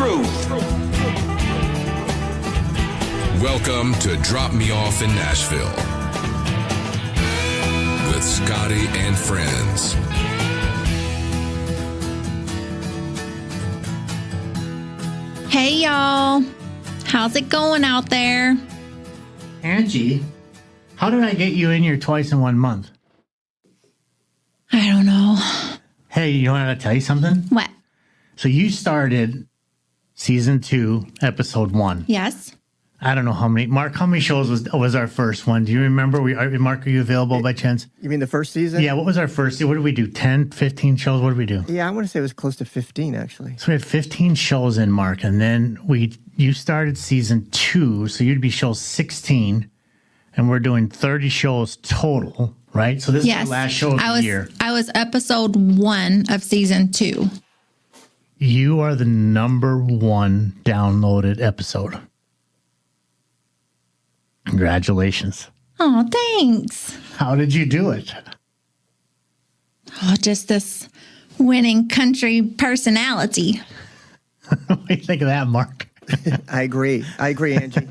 truth. Welcome to Drop Me Off in Nashville with Scottie and friends. Hey, y'all. How's it going out there? Angie, how did I get you in here twice in 1 month? I don't know. Hey, you want to tell you something? What? So you started season 2, episode 1. Yes. I don't know how many. Mark, how many shows was our first one? Do you remember? Mark, are you available by chance? You mean the first season? Yeah, what was our first? What did we do? 10, 15 shows? What did we do? Yeah, I want to say it was close to 15, actually. So we had 15 shows in, Mark, and then you started season 2, so you'd be show 16, and we're doing 30 shows total, right? So this is the last show of the year. I was episode 1 of season 2. You are the number 1 downloaded episode. Congratulations. Oh, thanks. How did you do it? Oh, just this winning country personality. What do you think of that, Mark? I agree, Angie.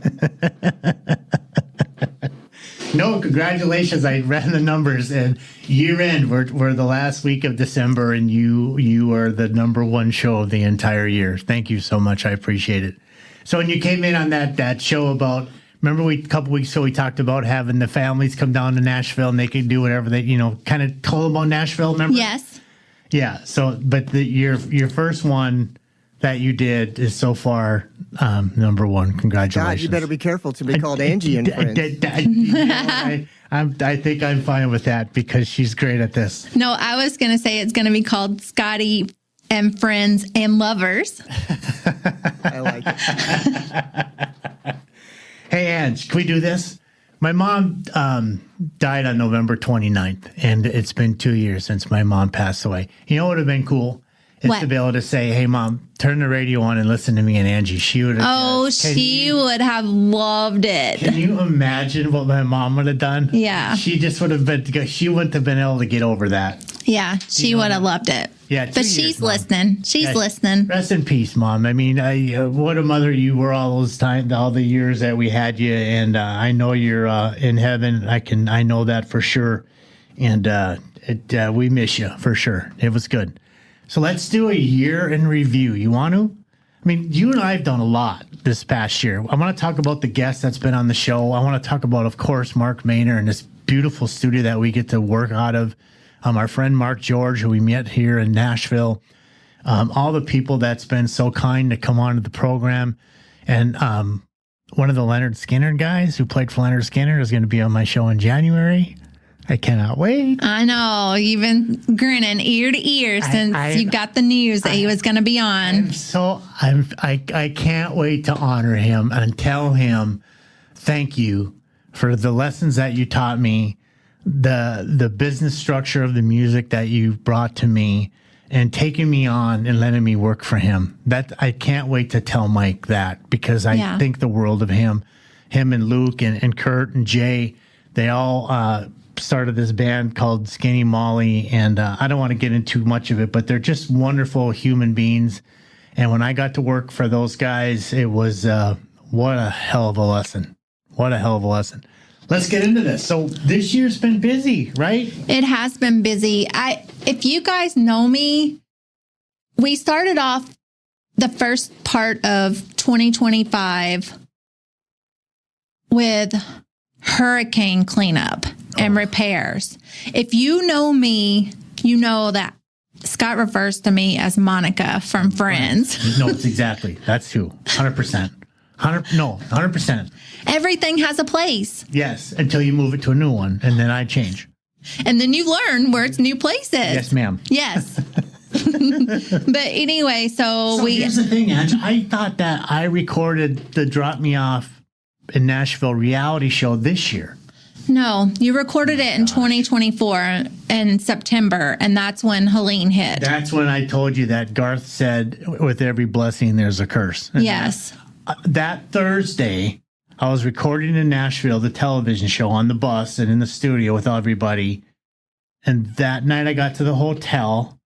No, congratulations. I ran the numbers, and year end, we're the last week of December, and you are the number 1 show of the entire year. Thank you so much. I appreciate it. So when you came in on that show about, remember a couple weeks ago we talked about having the families come down to Nashville and they could do whatever they, kind of told about Nashville, remember? Yes. Yeah. So, but your first one that you did is so far number 1. Congratulations. God, you better be careful to be called Angie and friends. I think I'm fine with that because she's great at this. No, I was going to say it's going to be called Scottie and Friends and Lovers. I like it. Hey, Ange, can we do this? My mom died on November 29th, and it's been 2 years since my mom passed away. You know what would have been cool? Is to be able to say, hey, Mom, turn the radio on and listen to me and Angie. She would have. Oh, she would have loved it. Can you imagine what my mom would have done? Yeah. She just would have been, she wouldn't have been able to get over that. Yeah, she would have loved it. Yeah, but she's listening. She's listening. Rest in peace, Mom. I mean, what a mother you were all those time, all the years that we had you, and I know you're in heaven. I know that for sure, and we miss you for sure. It was good. So let's do a year in review. You want to? I mean, you and I have done a lot this past year. I want to talk about the guest that's been on the show. I want to talk about, of course, Mark Maynor and this beautiful studio that we get to work out of. Our friend Mark George, who we met here in Nashville. All the people that's been so kind to come on to the program. And one of the Leonard Skinner guys who played for Leonard Skinner is going to be on my show in January. I cannot wait. I know. You've been grinning ear to ear since you got the news that he was going to be on. I can't wait to honor him and tell him thank you for the lessons that you taught me, the business structure of the music that you brought to me, and taking me on and letting me work for him. That I can't wait to tell Mike that, because I think the world of him. Him and Luke and Kurt and Jay, they all started this band called Skinny Molly, and I don't want to get into much of it, but they're just wonderful human beings. And when I got to work for those guys, it was what a hell of a lesson. What a hell of a lesson. Let's get into this. So this year's been busy, right? It has been busy. If you guys know me, we started off the first part of 2025 with hurricane cleanup and repairs. If you know me, you know that Scott refers to me as Monica from Friends. No, it's exactly. That's who. 100%. 100%. Everything has a place. Yes, until you move it to a new one, and then I change. And then you learn where its new place is. Yes, ma'am. Yes. But anyway, so here's the thing, Ange. I thought that I recorded the Drop Me Off in Nashville reality show this year. No, you recorded it in 2024 in September, and that's when Helene hit. That's when I told you that Garth said, with every blessing, there's a curse. And yes. That Thursday, I was recording in Nashville, the television show, on the bus and in the studio with everybody. And that night I got to the hotel,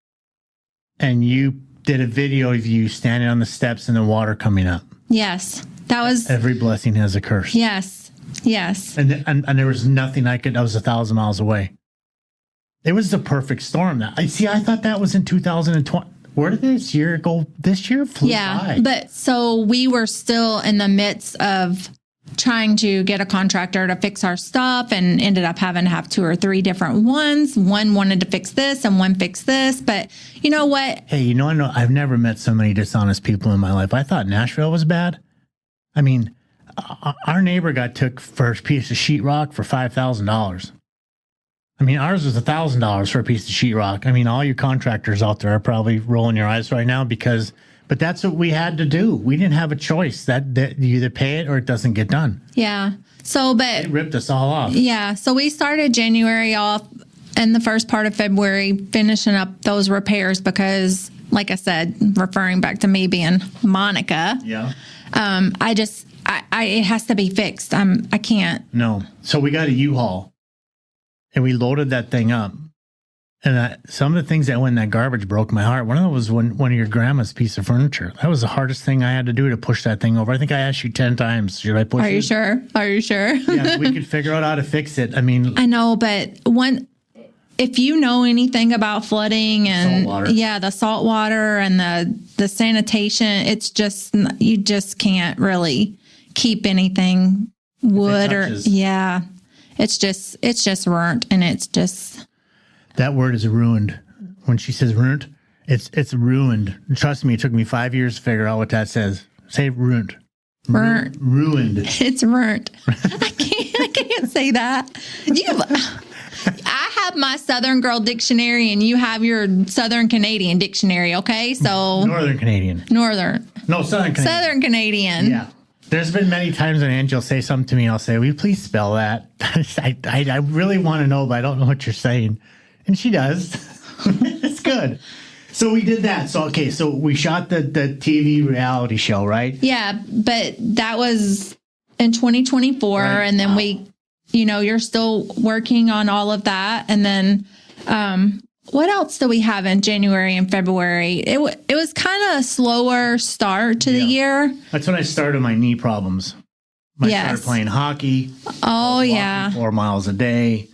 and you did a video of you standing on the steps and the water coming up. Yes. That was... Every blessing has a curse. Yes. Yes. And there was nothing I was 1,000 miles away. It was the perfect storm. I thought that was in 2020. Where did this year go? This year flew by. But so we were still in the midst of trying to get a contractor to fix our stuff and ended up having to have 2 or 3 different ones. One wanted to fix this and one fixed this. But you know what? Hey, I know I've never met so many dishonest people in my life. I thought Nashville was bad. I mean, our neighbor got took for a piece of sheetrock for $5,000. I mean, ours was $1,000 for a piece of sheetrock. I mean, all you contractors out there are probably rolling your eyes right now but that's what we had to do. We didn't have a choice. That you either pay it or it doesn't get done. Yeah. So, but it ripped us all off. Yeah. So we started January off and the first part of February finishing up those repairs because, like I said, referring back to me being Monica. Yeah. It has to be fixed. I can't. No. So we got a U-Haul. And we loaded that thing up. And some of the things that went in that garbage broke my heart. One of them was one of your grandma's piece of furniture. That was the hardest thing I had to do to push that thing over. I think I asked you 10 times. Should I push it? Are you sure? Are you sure? Yeah, we could figure out how to fix it. I mean... I know, but if you know anything about flooding and... Saltwater. Yeah, the salt water and the sanitation, it's just... You just can't really keep anything wood or... Yeah. It's just ruined, and it's just... That word is ruined. When she says ruined, it's ruined. Trust me, it took me 5 years to figure out what that says. Say ruined. Burnt. Ruined. It's ruined. I can't say that. I have my Southern Girl Dictionary, and you have your Southern Canadian Dictionary, okay? So... Northern Canadian. Northern. No, Southern Canadian. Southern Canadian. Yeah. There's been many times when Angie will say something to me, I'll say, will you please spell that? I really want to know, but I don't know what you're saying. And she does. It's good. So we did that. So we shot the TV reality show, right? Yeah, but that was in 2024. Right. And then you're still working on all of that. And then what else do we have in January and February? It was kind of a slower start to the year. That's when I started my knee problems. I started playing hockey. Oh, yeah. 4 miles a day.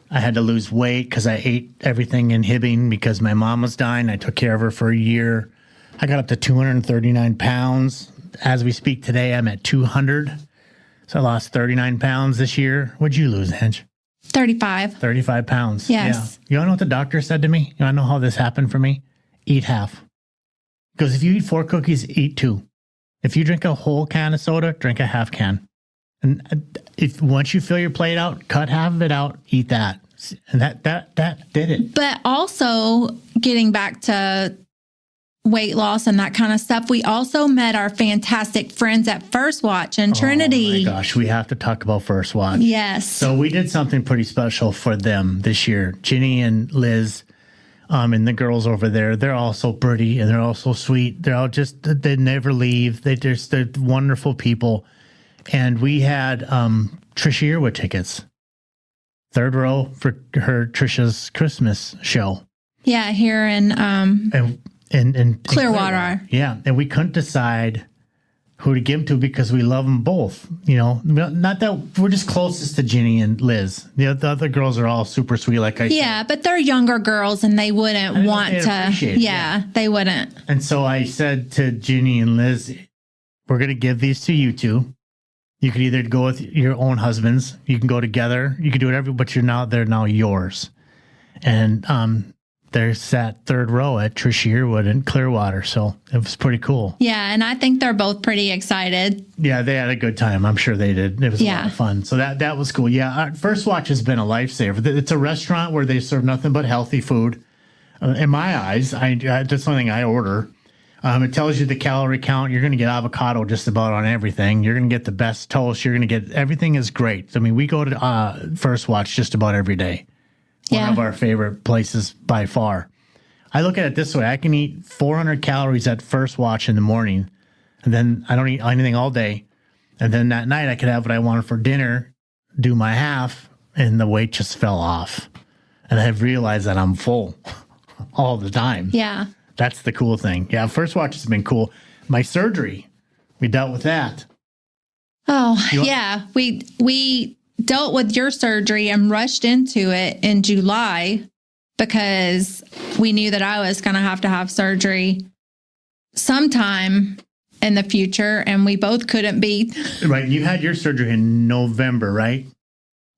I had to lose weight because I ate everything in Hibbing because my mom was dying. I took care of her for a year. I got up to 239 pounds. As we speak today, I'm at 200. So I lost 39 pounds this year. What'd you lose, Ange? 35. 35 pounds. Yes. Yeah. You want to know what the doctor said to me? You want to know how this happened for me? Eat half. Because if you eat 4 cookies, eat 2. If you drink a whole can of soda, drink a half can. And if once you fill your plate out, cut half of it out, eat that. And that did it. But also getting back to weight loss and that kind of stuff, we also met our fantastic friends at First Watch in Trinity. Oh my gosh, we have to talk about First Watch. Yes. So we did something pretty special for them this year. Ginny and Liz and the girls over there, they're all so pretty and they're all so sweet. They're all they never leave. They're wonderful people. And we had Trisha Yearwood tickets. 3rd row for Trisha's Christmas show. Yeah, here in Clearwater. Yeah, and we couldn't decide who to give them to because we love them both. You know, not that we're just closest to Ginny and Liz. The other girls are all super sweet, like I said. Yeah, but they're younger girls and they wouldn't want to. Yeah, they wouldn't. And so I said to Ginny and Liz, we're going to give these to you two. You could either go with your own husbands. You can go together. You can do whatever, but they're now yours. And they're sat 3rd row at Trisha Yearwood in Clearwater. So it was pretty cool. Yeah, and I think they're both pretty excited. Yeah, they had a good time. I'm sure they did. It was a lot of fun. So that was cool. Yeah, First Watch has been a lifesaver. It's a restaurant where they serve nothing but healthy food. In my eyes, that's something I order. It tells you the calorie count. You're going to get avocado just about on everything. You're going to get the best toast. You're going to get everything is great. I mean, we go to First Watch just about every day. One of our favorite places by far. I look at it this way. I can eat 400 calories at First Watch in the morning, and then I don't eat anything all day. And then that night I could have what I wanted for dinner, do my half, and the weight just fell off. And I've realized that I'm full all the time. Yeah. That's the cool thing. Yeah, first watch has been cool. My surgery, we dealt with that. Oh, yeah. We dealt with your surgery and rushed into it in July because we knew that I was going to have surgery sometime in the future, and we both couldn't be. Right. You had your surgery in November, right?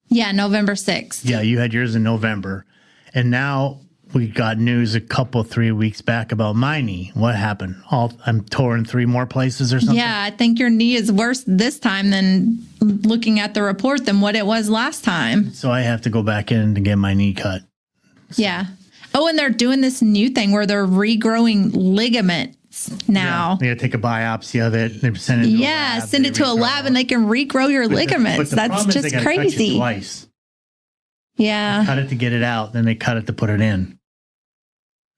Yeah, November 6th. Yeah, you had yours in November. And now we got news 3 weeks back about my knee. What happened? I'm torn 3 more places or something? Yeah, I think your knee is worse this time than looking at the report than what it was last time. So I have to go back in to get my knee cut. So. Yeah. Oh, and they're doing this new thing where they're regrowing ligaments now. Yeah, they got to take a biopsy of it. They send it to a lab. Send it to a lab and they can regrow your ligaments. That's just crazy. Twice. Yeah. They cut it to get it out, then they cut it to put it in,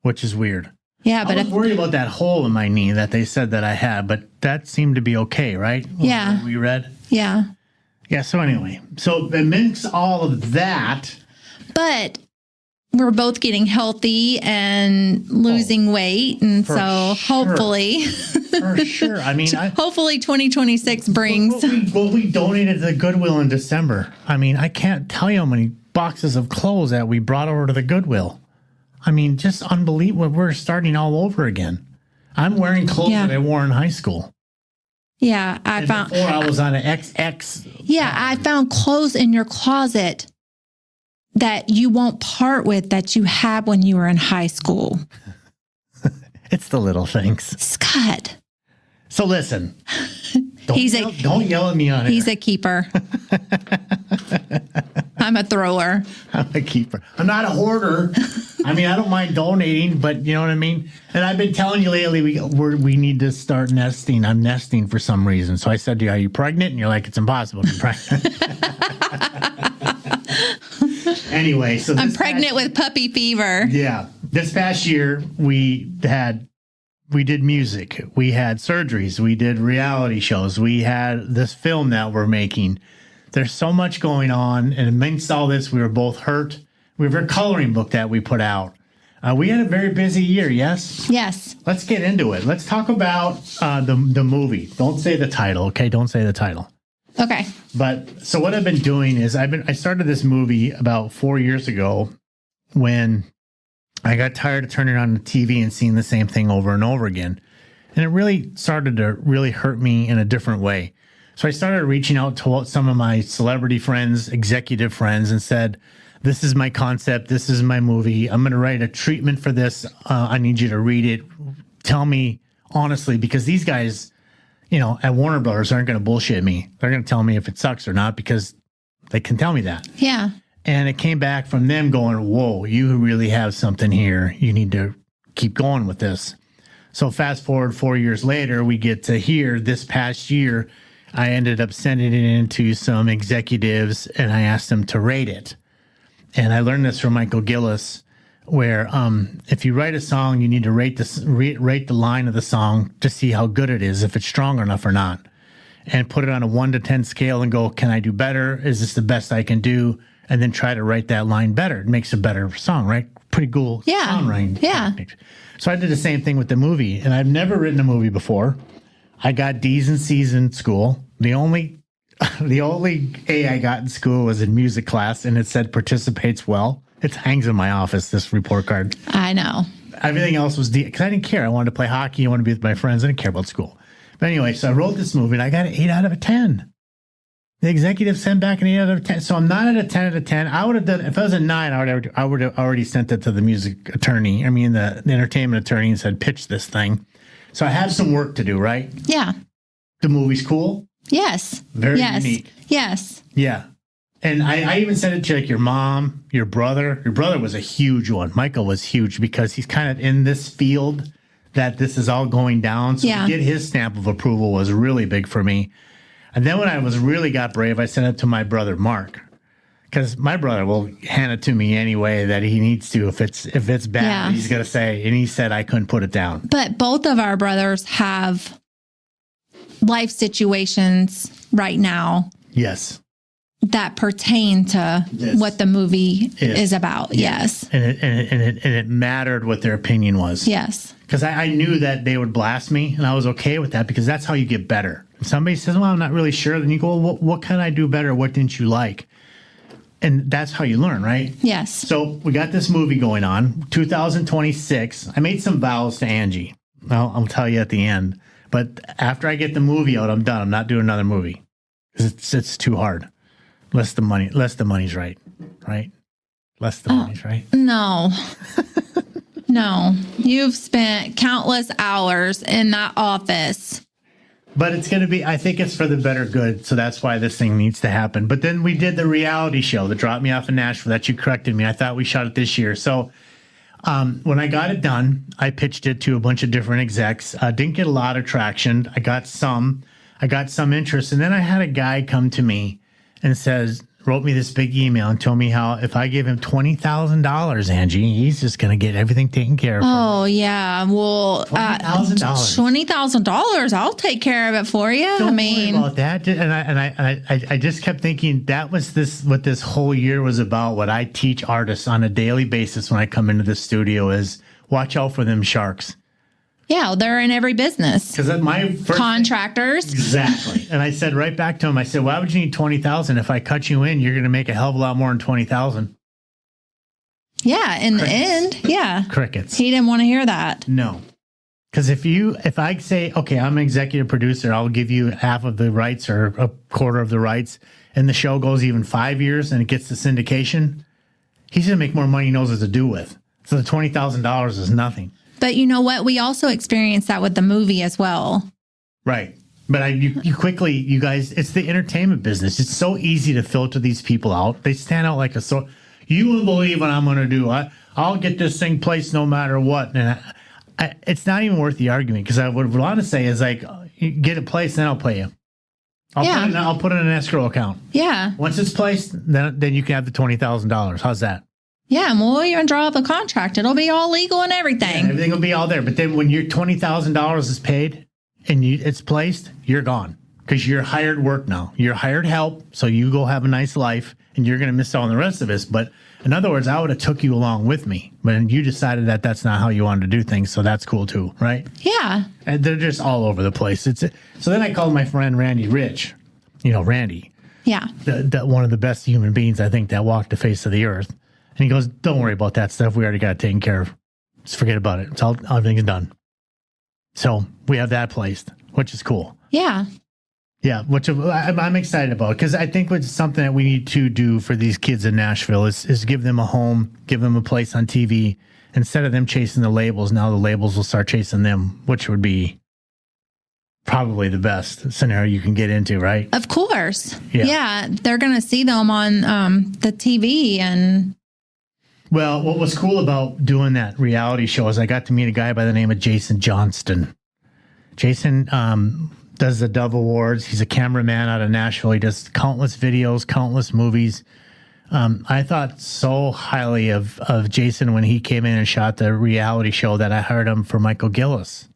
which is weird. Yeah, but I was worried about that hole in my knee that they said that I had, but that seemed to be okay, right? Yeah. We read? Yeah. Yeah, so anyway. So amidst all of that. But we're both getting healthy and losing weight. And so hopefully. For sure. I mean, hopefully 2026 brings. What we donated to the Goodwill in December. I mean, I can't tell you how many boxes of clothes that we brought over to the Goodwill. I mean, just unbelievable. We're starting all over again. I'm wearing clothes that I wore in high school. Yeah, before I was on an XX. Yeah, I found clothes in your closet that you won't part with that you had when you were in high school. It's the little things. Scott. So listen. Don't yell at me on it. He's a keeper. I'm a thrower. I'm a keeper. I'm not a hoarder. I mean, I don't mind donating, but you know what I mean? And I've been telling you lately, we need to start nesting. I'm nesting for some reason. So I said to you, are you pregnant? And you're like, it's impossible to be pregnant. Anyway, so I'm pregnant with puppy fever. Yeah. This past year, we did music. We had surgeries. We did reality shows. We had this film that we're making. There's so much going on. And amidst all this, we were both hurt. We have a coloring book that we put out. We had a very busy year, yes? Yes. Let's get into it. Let's talk about the movie. Don't say the title, okay? Don't say the title. Okay. But so what I've been doing is I started this movie about 4 years ago when I got tired of turning on the TV and seeing the same thing over and over again. And it really started to really hurt me in a different way. So I started reaching out to some of my celebrity friends, executive friends, and said, this is my concept. This is my movie. I'm going to write a treatment for this. I need you to read it. Tell me honestly, because these guys, at Warner Brothers aren't going to bullshit me. They're going to tell me if it sucks or not because they can tell me that. Yeah. And it came back from them going, whoa, you really have something here. You need to keep going with this. So fast forward 4 years later, we get to here. This past year, I ended up sending it into some executives and I asked them to rate it. And I learned this from Michael Gillis, where if you write a song, you need to rate the line of the song to see how good it is, if it's strong enough or not, and put it on a 1 to 10 scale and go, can I do better? Is this the best I can do? And then try to write that line better. It makes a better song, right? Pretty cool songwriting. Yeah. So I did the same thing with the movie, and I've never written a movie before. I got D's and C's in school. The only A I got in school was in music class, and it said participates well. It hangs in my office, this report card. I know. Everything else was D, because I didn't care. I wanted to play hockey. I wanted to be with my friends. I didn't care about school. But anyway, so I wrote this movie, and I got an 8 out of a 10. The executive sent back an 8 out of 10. So I'm not at a 10 out of 10. I would have done, if I was a 9, I would have already sent it to the music attorney. I mean, the entertainment attorney and said, pitch this thing. So I have some work to do, right? Yeah. The movie's cool. Yes. Very unique. Yes. Yeah. And I even sent it to like your mom, your brother. Your brother was a huge one. Michael was huge because he's kind of in this field that this is all going down. So to get his stamp of approval was really big for me. And then when I really got brave, I sent it to my brother, Mark. Because my brother will hand it to me anyway that he needs to. If it's bad, he's going to say. And he said I couldn't put it down. But both of our brothers have life situations right now. Yes. That pertain to what the movie is about. Yes. And it mattered what their opinion was. Yes. because I knew that they would blast me, and I was okay with that because that's how you get better. If somebody says, well, I'm not really sure, then you go, well, what can I do better? What didn't you like? And that's how you learn, right? Yes. So we got this movie going on, 2026. I made some vows to Angie. Well, I'll tell you at the end. But after I get the movie out, I'm done. I'm not doing another movie because it's too hard. Less the money's right? Less the money's right? No. No. You've spent countless hours in that office. But it's going to be, I think it's for the better good. So that's why this thing needs to happen. But then we did the reality show that dropped me off in Nashville that you corrected me. I thought we shot it this year. So when I got it done, I pitched it to a bunch of different execs. Didn't get a lot of traction. I got some interest. And then I had a guy come to me and wrote me this big email and told me how if I give him $20,000, Angie, he's just going to get everything taken care of. Oh, yeah. Well, $20,000. $20,000. I'll take care of it for you. Don't worry about that. And I just kept thinking that was what this whole year was about. What I teach artists on a daily basis when I come into the studio is watch out for them sharks. Yeah, they're in every business. Because my first contractors. Exactly. And I said right back to him, I said, why would you need $20,000? If I cut you in, you're going to make a hell of a lot more than $20,000. Yeah, in the end, yeah. Crickets. He didn't want to hear that. No. Because if I say, okay, I'm an executive producer, I'll give you half of the rights or a quarter of the rights, and the show goes even 5 years and it gets the syndication, he's going to make more money he knows what to do with. So the $20,000 is nothing. But you know what? We also experienced that with the movie as well. Right. But you guys, it's the entertainment business. It's so easy to filter these people out. They stand out like a sword. You won't believe what I'm going to do. I'll get this thing placed no matter what. And it's not even worth the argument because what I would want to say is like, you get it placed, then I'll pay you. I'll put it in an escrow account. Yeah. Once it's placed, then you can have the $20,000. How's that? Yeah, and we'll even draw up a contract. It'll be all legal and everything. Yeah, everything will be all there. But then when your $20,000 is paid and it's placed, you're gone because you're hired work now. You're hired help, so you go have a nice life, and you're going to miss out on the rest of this. But in other words, I would have took you along with me, but you decided that that's not how you wanted to do things, so that's cool too, right? Yeah. And they're just all over the place. So then I called my friend Randy Rich. You know, Randy. Yeah. One of the best human beings, I think, that walked the face of the earth. And he goes, don't worry about that stuff. We already got it taken care of. Just forget about it. It's all, everything's done. So we have that placed, which is cool. Yeah. Yeah, which I'm excited about because I think it's something that we need to do for these kids in Nashville is give them a home, give them a place on TV. Instead of them chasing the labels, now the labels will start chasing them, which would be probably the best scenario you can get into, right? Of course. Yeah. They're going to see them on the TV and... Well, what was cool about doing that reality show is I got to meet a guy by the name of Jason Johnston. Jason does the Dove Awards. He's a cameraman out of Nashville. He does countless videos, countless movies. I thought so highly of Jason when he came in and shot the reality show that I hired him for Michael Gillis.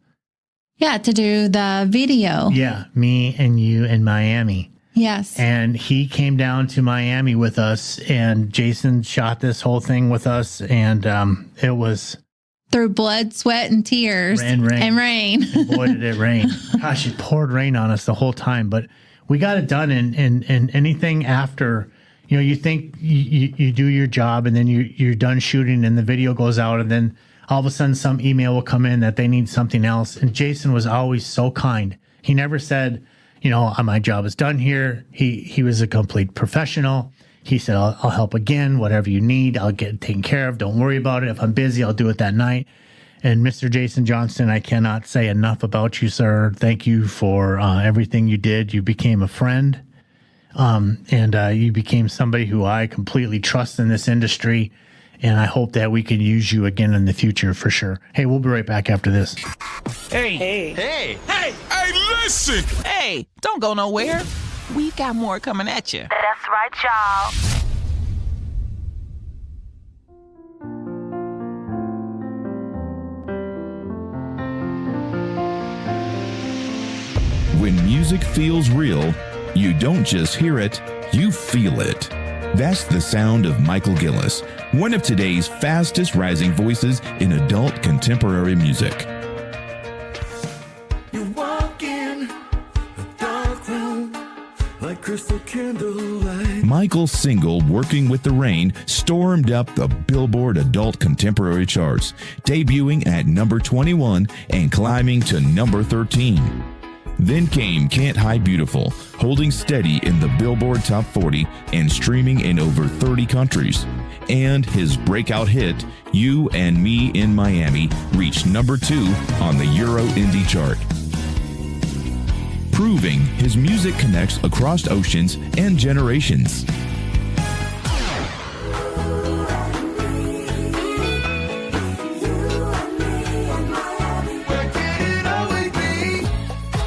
Yeah, to do the video. Yeah, me and you in Miami. Yes. And he came down to Miami with us, and Jason shot this whole thing with us, and it was... Through blood, sweat, and tears. And rain. And boy, did it rain. Gosh, it poured rain on us the whole time, but we got it done, and anything after... You know, you think you do your job, and then you're done shooting, and the video goes out, and then all of a sudden some email will come in that they need something else, and Jason was always so kind. He never said... You know, my job is done here. He was a complete professional. He said, I'll help again, whatever you need. I'll get it taken care of. Don't worry about it. If I'm busy, I'll do it that night. And Mr. Jason Johnston, I cannot say enough about you, sir. Thank you for everything you did. You became a friend. And you became somebody who I completely trust in this industry. And I hope that we can use you again in the future for sure. Hey, we'll be right back after this. Hey, listen! Hey, don't go nowhere. We got more coming at you. That's right, y'all. When music feels real, you don't just hear it, you feel it. That's the sound of Michael Gillis, one of today's fastest rising voices in adult contemporary music. Michael's single, Working with the Rain, stormed up the Billboard Adult Contemporary charts, debuting at number 21 and climbing to number 13. Then came Can't Hide Beautiful, holding steady in the Billboard Top 40 and streaming in over 30 countries. And his breakout hit, You and Me in Miami, reached number 2 on the Euro Indie chart, proving his music connects across oceans and generations.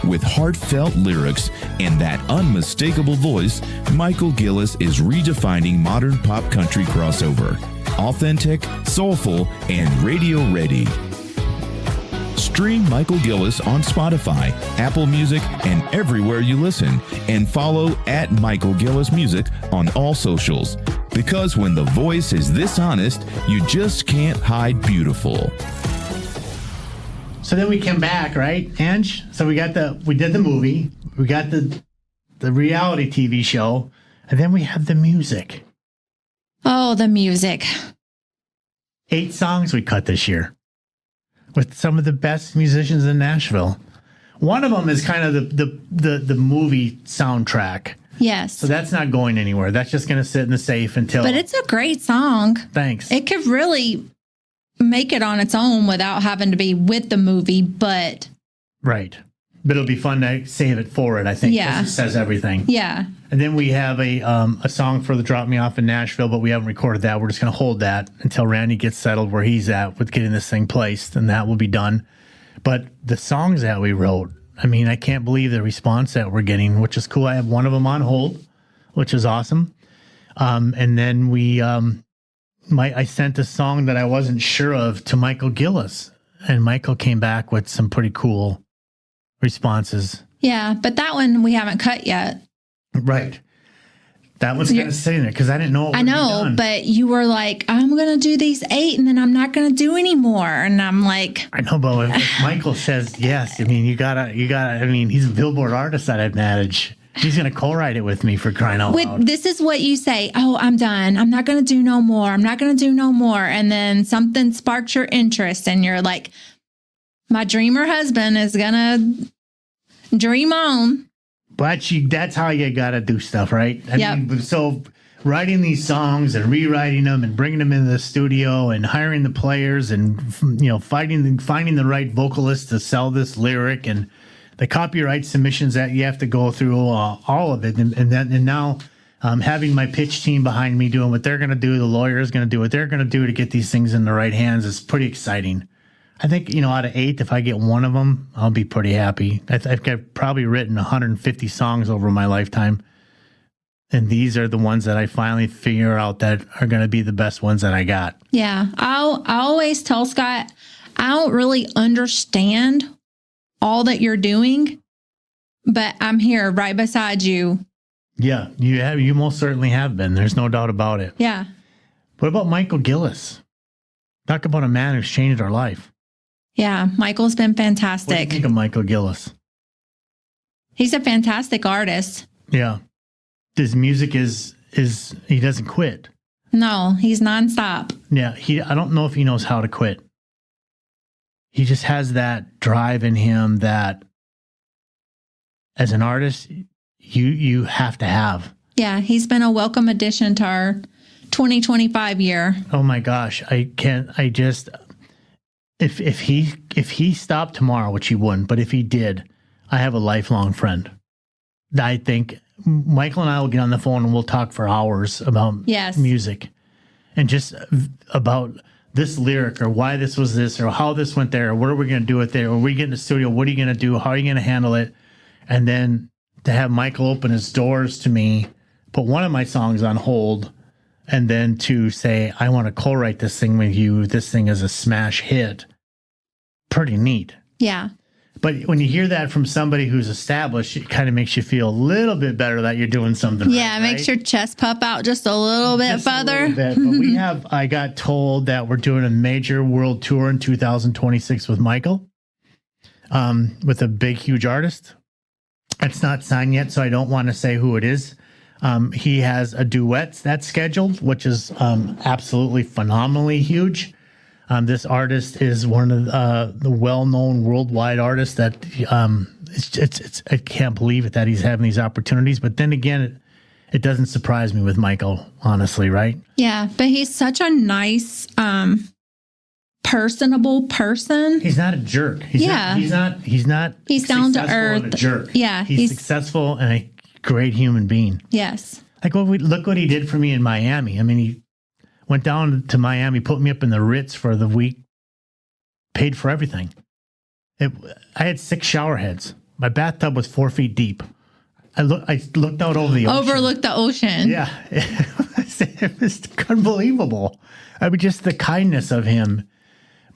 With heartfelt lyrics and that unmistakable voice, Michael Gillis is redefining modern pop country crossover. Authentic, soulful, and radio ready. Stream Michael Gillis on Spotify, Apple Music, and everywhere you listen. And follow at Michael Gillis Music on all socials. Because when the voice is this honest, you just can't hide beautiful. So then we came back, right, Ange? So we did the movie, we got the reality TV show, and then we have the music. Oh, the music. 8 songs we cut this year with some of the best musicians in Nashville. One of them is kind of the movie soundtrack. Yes. So that's not going anywhere. That's just going to sit in the safe until... But it's a great song. Thanks. It could really make it on its own without having to be with the movie, but... Right. But it'll be fun to save it for it, I think. Yeah. It says everything. Yeah. And then we have a song for the Drop Me Off in Nashville, but we haven't recorded that. We're just going to hold that until Randy gets settled where he's at with getting this thing placed, and that will be done. But the songs that we wrote, I mean, I can't believe the response that we're getting, which is cool. I have one of them on hold, which is awesome. And then I sent a song that I wasn't sure of to Michael Gillis, and Michael came back with some pretty cool responses. Yeah, but that one we haven't cut yet. Right. That one's going to sit in there because I didn't know it would I know, be done. but you were like, I'm going to do these 8 and then I'm not going to do any more. And I'm like... I know, but if Michael says yes, I mean, you gotta, I mean, he's a Billboard artist that I've managed. He's going to co-write it with me for crying out loud. This is what you say. Oh, I'm done. I'm not going to do no more. I'm not going to do no more. And then something sparks your interest and you're like, my dreamer husband is going to dream on. But that's how you got to do stuff, right? I mean, so writing these songs and rewriting them and bringing them into the studio and hiring the players and, finding the right vocalist to sell this lyric and the copyright submissions that you have to go through, all of it. And now having my pitch team behind me doing what they're going to do, the lawyer is going to do what they're going to do to get these things in the right hands is pretty exciting. I think, out of 8, if I get one of them, I'll be pretty happy. I've probably written 150 songs over my lifetime. And these are the ones that I finally figure out that are going to be the best ones that I got. Yeah. I always tell Scott, I don't really understand all that you're doing, but I'm here right beside you. Yeah, you most certainly have been. There's no doubt about it. Yeah. What about Michael Gillis? Talk about a man who's changed our life. Yeah, Michael's been fantastic. What do you think of Michael Gillis? He's a fantastic artist. Yeah. His music is he doesn't quit. No, he's nonstop. Yeah, I don't know if he knows how to quit. He just has that drive in him that as an artist you have to have. Yeah, he's been a welcome addition to our 2025 year. Oh my gosh, if he stopped tomorrow, which he wouldn't, but if he did, I have a lifelong friend. I think Michael and I will get on the phone and we'll talk for hours about music and just about this lyric or why this was this or how this went there or what are we going to do with it or we get in the studio, what are you going to do? How are you going to handle it? And then to have Michael open his doors to me, put one of my songs on hold, and then to say, I want to co-write this thing with you. This thing is a smash hit. Pretty neat. Yeah. But when you hear that from somebody who's established, it kind of makes you feel a little bit better that you're doing something Yeah, right, it makes your chest puff out just a little bit further. But I got told that we're doing a major world tour in 2026 with Michael, with a big, huge artist. It's not signed yet, so I don't want to say who it is. He has a duet that's scheduled, which is absolutely phenomenally huge. This artist is one of the well-known worldwide artists that it's I can't believe it that he's having these opportunities. But then again, it doesn't surprise me with Michael, honestly, right? Yeah, but he's such a nice, personable person. He's not a jerk. He's not. He's down to earth. And a jerk. Yeah, he's successful and a great human being. Yes. Like look what he did for me in Miami. I mean, he went down to Miami, put me up in the Ritz for the week, paid for everything. I had 6 shower heads. My bathtub was 4 feet deep. I looked out over the ocean. Overlooked the ocean. Yeah. It was unbelievable. I mean, just the kindness of him.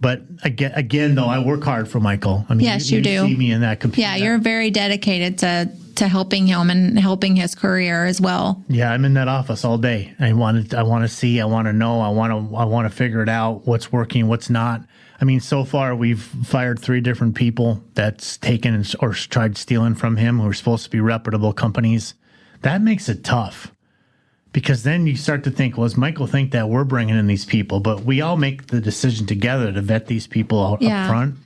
But again, though, I work hard for Michael. I mean, yes, you do. See me in that computer. Yeah, you're very dedicated to helping him and helping his career as well. Yeah, I'm in that office all day. I want to see, I want to know, I want to figure it out, what's working, what's not. I mean, so far we've fired 3 different people that's taken or tried stealing from him who are supposed to be reputable companies. That makes it tough. Because then you start to think, well, does Michael think that we're bringing in these people? But we all make the decision together to vet these people out up front.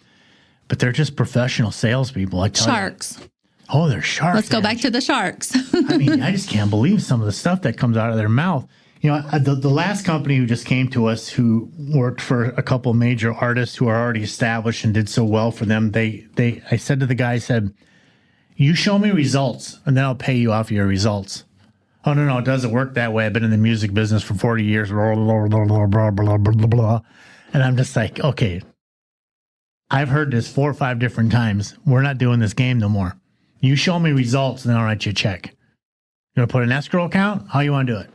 But they're just professional salespeople. I tell Sharks. You. Oh, they're sharks. Let's go back to the sharks. I mean, I just can't believe some of the stuff that comes out of their mouth. You know, the last company who just came to us who worked for a couple major artists who are already established and did so well for them, I said to the guy, I said, you show me results and then I'll pay you off your results. Oh, no, it doesn't work that way. I've been in the music business for 40 years. Blah, blah, blah, blah, blah, blah, blah, blah. And I'm just like, okay, I've heard this 4 or 5 different times. We're not doing this game no more. You show me results and then I'll write you a check. You want to put an escrow account? How you want to do it?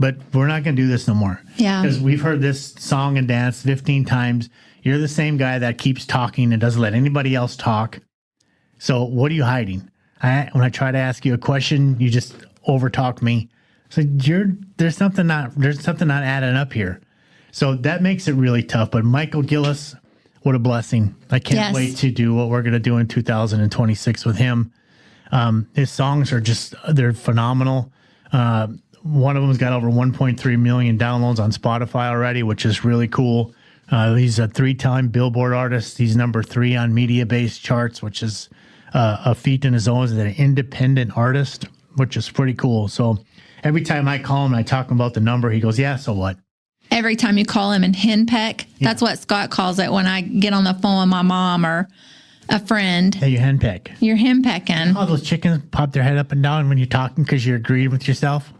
But we're not going to do this no more. Yeah. Because we've heard this song and dance 15 times. You're the same guy that keeps talking and doesn't let anybody else talk. So what are you hiding? When I try to ask you a question, you just overtalk me. So there's something not adding up here. So that makes it really tough. But Michael Gillis, what a blessing. I can't wait to do what we're going to do in 2026 with him. His songs are they're phenomenal. One of them's got over 1.3 million downloads on Spotify already, which is really cool. He's a 3-time Billboard artist. He's number 3 on media-based charts, which is a feat in his own as an independent artist, which is pretty cool. So every time I call him and I talk about the number, he goes, yeah, so what? Every time you call him and henpeck, that's what Scott calls it when I get on the phone with my mom or a friend. Hey, you henpeck. You're henpecking. All those chickens pop their head up and down when you're talking because you're agreeing with yourself.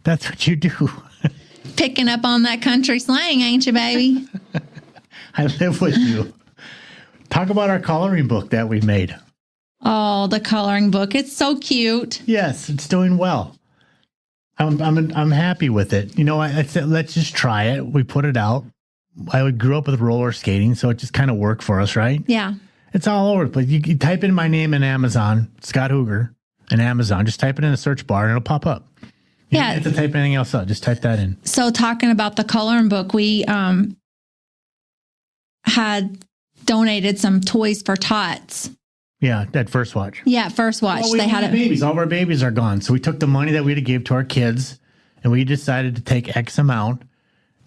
That's what you do. Picking up on that country slang, ain't you, baby? I live with you. Talk about our coloring book that we made. Oh, the coloring book. It's so cute. Yes, it's doing well. I'm happy with it. You know, I said, let's just try it. We put it out. I grew up with roller skating, so it just kind of worked for us, right? Yeah. It's all over the place. You type in my name in Amazon, Scott Hooger, in Amazon. Just type it in the search bar and it'll pop up. You don't have to type anything else out. Just type that in. So talking about the coloring book, we had donated some toys for tots. Yeah, at First Watch. Yeah, First Watch. Well, they had babies. All of our babies are gone. So we took the money that we had gave to our kids and we decided to take X amount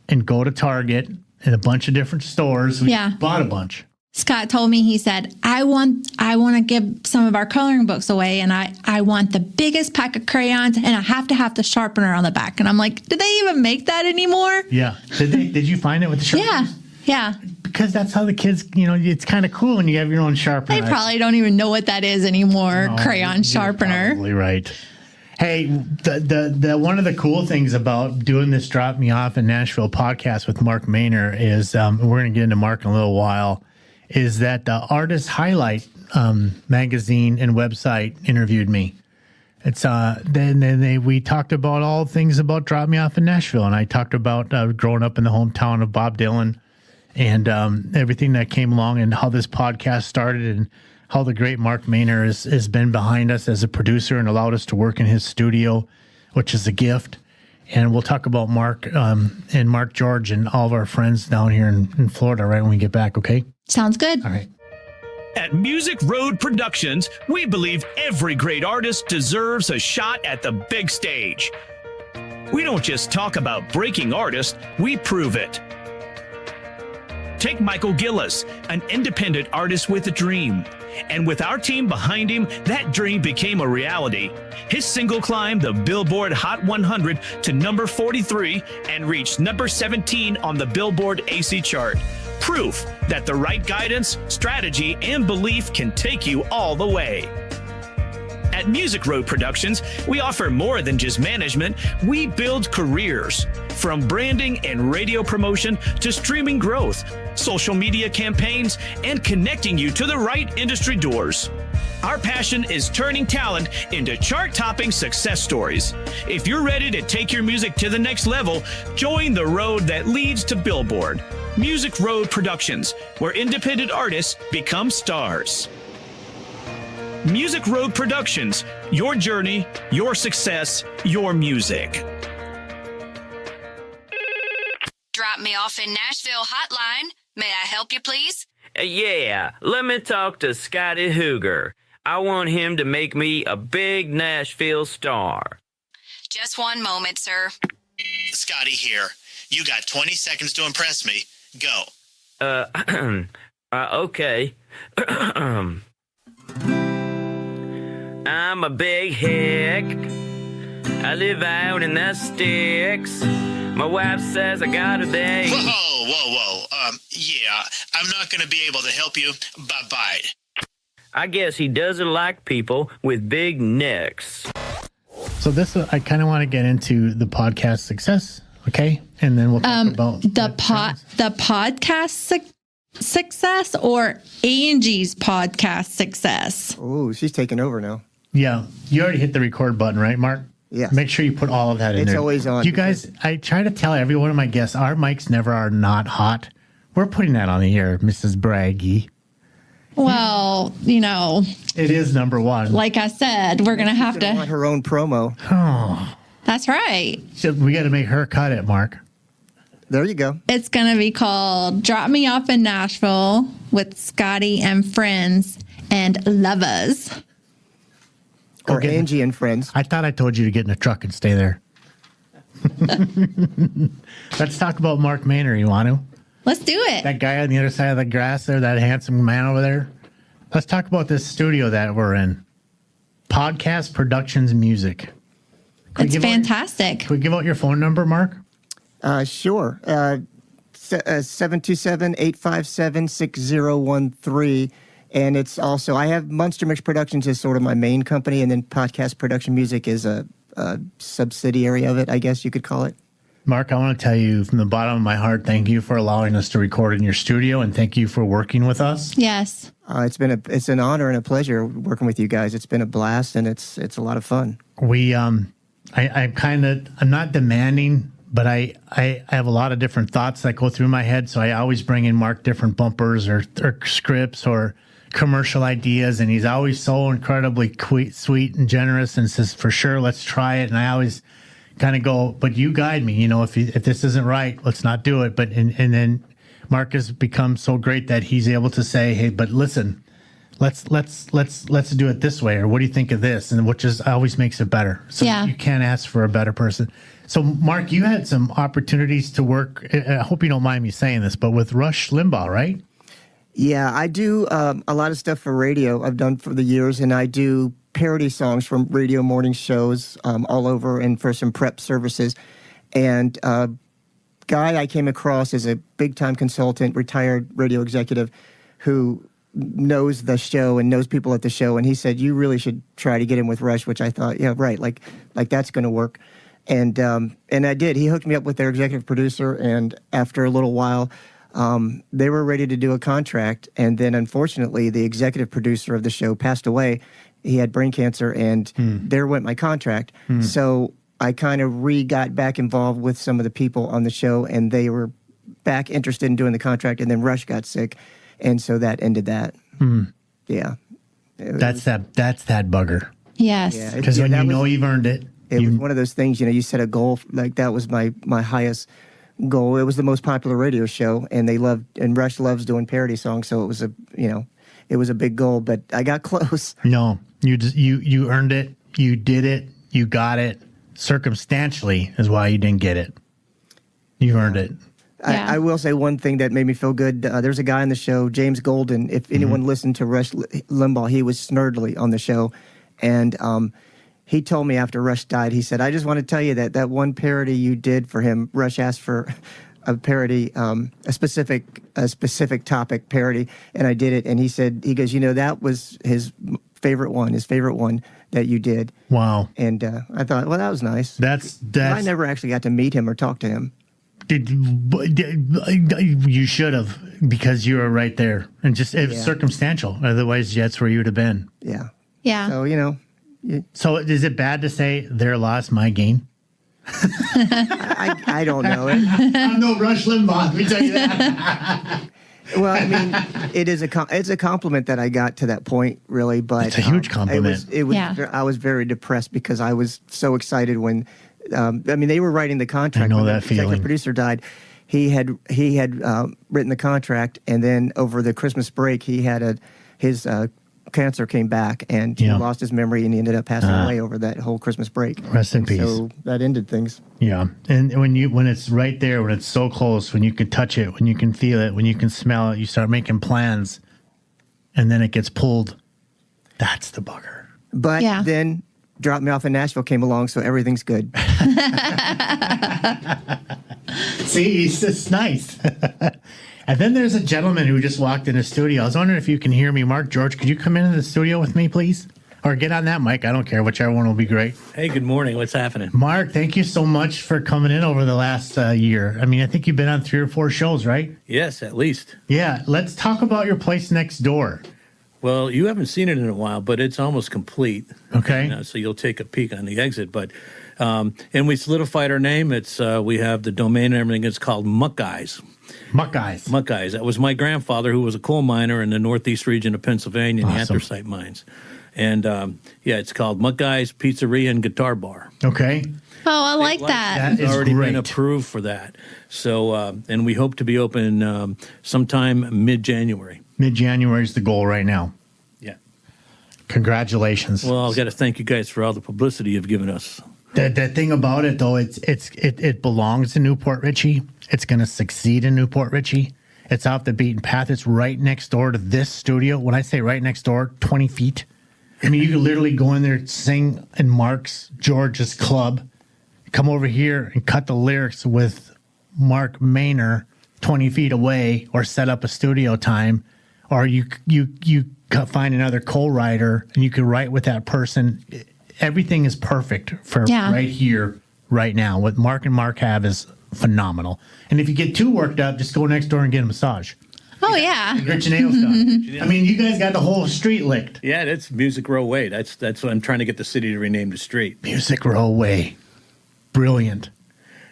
and go to Target and a bunch of different stores. We bought a bunch. Scott told me, he said, I want to give some of our coloring books away, and I want the biggest pack of crayons, and I have to have the sharpener on the back. And I'm like, did they even make that anymore? Yeah. Did you find it with the sharpener? Yeah. Because that's how the kids, it's kind of cool when you have your own sharpener. They probably don't even know what that is anymore, crayon sharpener. Probably right. Hey, the one of the cool things about doing this Drop Me Off in Nashville podcast with Mark Maynor is, we're going to get into Mark in a little while, is that the Artist Highlight magazine and website interviewed me. It's we talked about all things about Drop Me Off in Nashville, and I talked about growing up in the hometown of Bob Dylan and everything that came along and how this podcast started and how the great Mark Maynor has been behind us as a producer and allowed us to work in his studio, which is a gift. And we'll talk about Mark and Mark George and all of our friends down here in Florida right when we get back, okay? Sounds good. All right. At Music Road Productions, we believe every great artist deserves a shot at the big stage. We don't just talk about breaking artists, we prove it. Take Michael Gillis, an independent artist with a dream. And with our team behind him, that dream became a reality. His single climbed the Billboard Hot 100 to number 43 and reached number 17 on the Billboard AC chart. Proof that the right guidance, strategy, and belief can take you all the way. At Music Road Productions, we offer more than just management. We build careers. From branding and radio promotion to streaming growth, social media campaigns, and connecting you to the right industry doors. Our passion is turning talent into chart-topping success stories. If you're ready to take your music to the next level, join the road that leads to Billboard. Music Road Productions, where independent artists become stars. Music Road Productions, your journey, your success, your music. Drop me off in Nashville hotline. May I help you, please? Yeah, let me talk to Scottie Hooger. I want him to make me a big Nashville star. Just one moment, sir. Scottie here. You got 20 seconds to impress me. Go. Okay. I'm a big hick. I live out in the sticks. My wife says I gotta be. Whoa. Yeah, I'm not gonna be able to help you. Bye-bye. I guess he doesn't like people with big necks. So I kind of want to get into the podcast success, okay? And then we'll talk about the podcast success or Angie's podcast success. Oh, she's taking over now. Yeah, you already hit the record button, right, Mark? Yes. Make sure you put all of that in there. It's always on. You guys, I try to tell every one of my guests, our mics never are not hot. We're putting that on the air, Mrs. Braggy. Well, it is number one. like I said, we're going to have to want her own promo. Oh, That's right. so we got to make her cut it, Mark. There you go. It's going to be called Drop Me Off in Nashville with Scottie and Friends and Lovers. Or Angie and Friends. I thought I told you to get in a truck and stay there. Let's talk about Mark Maynard. You want to? Let's do it. That guy on the other side of the grass there, that handsome man over there. Let's talk about this studio that we're in. Podcast Productions Music. It's fantastic. Can we give out your phone number, Mark? Sure. 727-857-6013. And it's also, I have Monster Mix Productions as sort of my main company, and then Podcast Production Music is a subsidiary of it, I guess you could call it. Mark, I want to tell you from the bottom of my heart, thank you for allowing us to record in your studio, and thank you for working with us. Yes. It's an honor and a pleasure working with you guys. It's been a blast, and it's a lot of fun. I'm not demanding, but I have a lot of different thoughts that go through my head, so I always bring in Mark different bumpers or scripts or commercial ideas, and he's always so incredibly sweet and generous and says, for sure, let's try it. And I always kind of go, but you guide me, if this isn't right, let's not do it. But and then Mark has become so great that he's able to say, hey, but listen, let's do it this way, or what do you think of this? And which is always makes it better. So you can't ask for a better person. So Mark, you had some opportunities to work, I hope you don't mind me saying this, but with Rush Limbaugh, right? Yeah, I do a lot of stuff for radio. I've done for the years, and I do parody songs from radio morning shows all over and for some prep services. And guy I came across is a big-time consultant, retired radio executive who knows the show and knows people at the show. And he said, you really should try to get in with Rush, which I thought, yeah, right, like that's going to work. And I did. He hooked me up with their executive producer, and after a little while, they were ready to do a contract. And then, unfortunately, the executive producer of the show passed away. He had brain cancer, and there went my contract. So I kind of got back involved with some of the people on the show, and they were back interested in doing the contract. And then Rush got sick, and so that ended that. Yeah, that's that bugger. Yes, because when you've earned it. It was one of those things, you set a goal, like that was my highest goal. It was the most popular radio show, and Rush loves doing parody songs, so it was it was a big goal, but I got close. No, you earned it. You did it. You got it. Circumstantially is why you didn't get it. You earned it. Yeah. I will say one thing that made me feel good. There's a guy on the show, James Golden. If anyone listened to Rush Limbaugh, he was Snurdly on the show. And he told me after Rush died, he said, I just want to tell you that one parody you did for him, Rush asked for a parody, a specific topic parody, and I did it. And he goes, that was his favorite one that you did. Wow. And I thought, well, that was nice. That's I never actually got to meet him or talk to him. You should have, because you were right there, and just it was circumstantial. Otherwise, that's where you would have been. Yeah. Yeah. So So is it bad to say their loss, my gain? I don't know. I'm no Rush Limbaugh. Let me tell you that. Well, I mean, it's a compliment that I got to that point, really. But it's a huge compliment. I was very depressed because I was so excited when. They were writing the contract. I know when that the feeling. executive producer died. He had written the contract, and then over the Christmas break, his cancer came back, and he lost his memory, and he ended up passing away over that whole Christmas break. Rest in peace. So that ended things. Yeah, and when it's right there, when it's so close, when you can touch it, when you can feel it, when you can smell it, you start making plans, and then it gets pulled. That's the bugger. But then. Drop Me Off in Nashville came along, so everything's good. See, it's nice. And then there's a gentleman who just walked in the studio. I was wondering if you can hear me. Mark, George, could you come into the studio with me, please? Or get on that mic. I don't care. Whichever one will be great. Hey, good morning. What's happening? Mark, thank you so much for coming in over the last year. I mean, I think you've been on 3 or 4 shows, right? Yes, at least. Yeah. Let's talk about your place next door. Well, you haven't seen it in a while, but it's almost complete. Okay. So you'll take a peek on the exit. But and we solidified our name. It's we have the domain and everything. It's called Muckeyes. Muckeyes. Muckeyes. That was my grandfather, who was a coal miner in the northeast region of Pennsylvania, in the anthracite mines. And it's called Muckeyes Pizzeria and Guitar Bar. Okay. Oh, I like that. That is already great. been approved for that. So and we hope to be open sometime mid-January. Mid-January is the goal right now. Yeah. Congratulations. Well, I've got to thank you guys for all the publicity you've given us. The thing about it, though, it belongs to Newport Richey. It's going to succeed in Newport Richey. It's off the beaten path. It's right next door to this studio. When I say right next door, 20 feet. I mean, you could literally go in there, sing in Mark's George's club, come over here and cut the lyrics with Mark Maynor 20 feet away, or set up a studio time. Or you find another co-writer, and you can write with that person. Everything is perfect for right here, right now. What Mark and Mark have is phenomenal. And if you get too worked up, just go next door and get a massage. Oh, yeah. Get your nails done. I mean, you guys got the whole street licked. Yeah, that's Music Row Way. That's what I'm trying to get the city to rename the street. Music Row Way. Brilliant.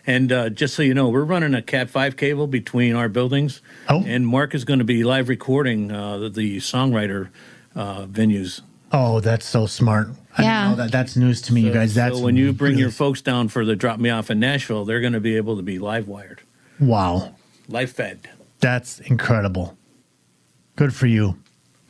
And just so you know, we're running a Cat 5 cable between our buildings. Oh. And Mark is going to be live recording the songwriter venues. Oh, that's so smart. I didn't know that. That's news to me, you guys. That's so when you bring your folks down for the Drop Me Off in Nashville, they're going to be able to be live wired. Wow. Live fed. That's incredible. Good for you.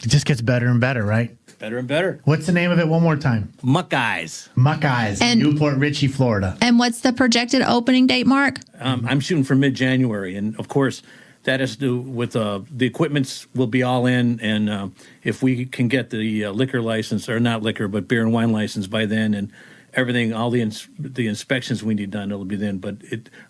It just gets better and better, right? Better and better. What's the name of it one more time? Muckeyes. Muckeyes, And- Newport Richey, Florida. And what's the projected opening date, Mark? I'm shooting for mid-January, and of course, that has to do with the equipment's will be all in, and if we can get the liquor license, or not liquor, but beer and wine license by then, and everything, all the inspections we need done, it'll be then. But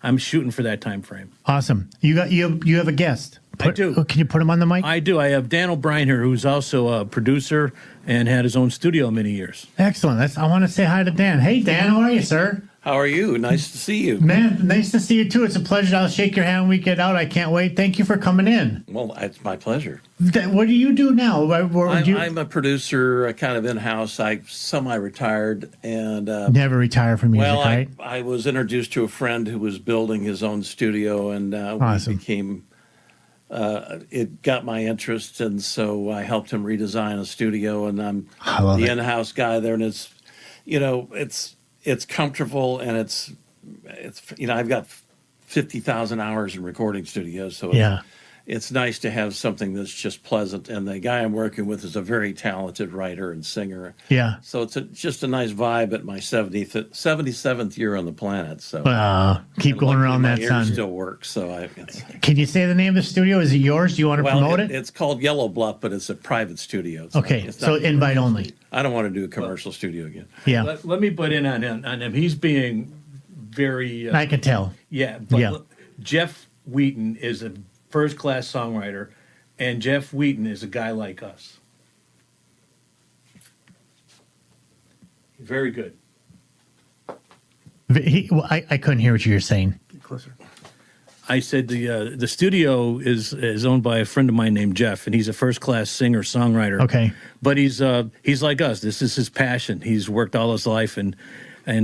I'm shooting for that time frame. Awesome. You have a guest. I do. Can you put him on the mic? I do. I have Dan O'Brien here, who's also a producer and had his own studio many years. Excellent. I want to say hi to Dan. Hey, Dan, how are you, sir? How are you? Nice to see you. Man, nice to see you, too. It's a pleasure. I'll shake your hand when we get out. I can't wait. Thank you for coming in. Well, it's my pleasure. What do you do now? I'm a producer, kind of in-house. I semi-retired. And never retire from music, right? I was introduced to a friend who was building his own studio, and awesome. we became... it got my interest, and so I helped him redesign a studio, and I'm the in-house guy there, and it's comfortable, and it's I've got 50,000 hours in recording studios, so it's nice to have something that's just pleasant. And the guy I'm working with is a very talented writer and singer. Yeah. So it's just a nice vibe at my 77th year on the planet. So keep going around that, son. Still works. So can you say the name of the studio? Is it yours? Do you want to promote it? It's called Yellow Bluff, but it's a private studio. Okay, so invite only. I don't want to do a commercial studio again. Yeah. Let me put in on him. He's being very. I can tell. Yeah. But Jeff Wheaton is a first-class songwriter, and Jeff Wheaton is a guy like us. Very good. I couldn't hear what you were saying. Closer. I said the studio is owned by a friend of mine named Jeff, and he's a first-class singer-songwriter. Okay. But he's like us. This is his passion. He's worked all his life, and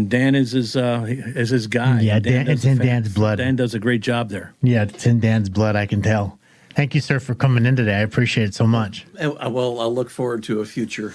Dan is his guy. Yeah, it's in Dan's blood. Dan does a great job there. Yeah, it's in Dan's blood, I can tell. Thank you, sir, for coming in today. I appreciate it so much. Well, I'll look forward to a future.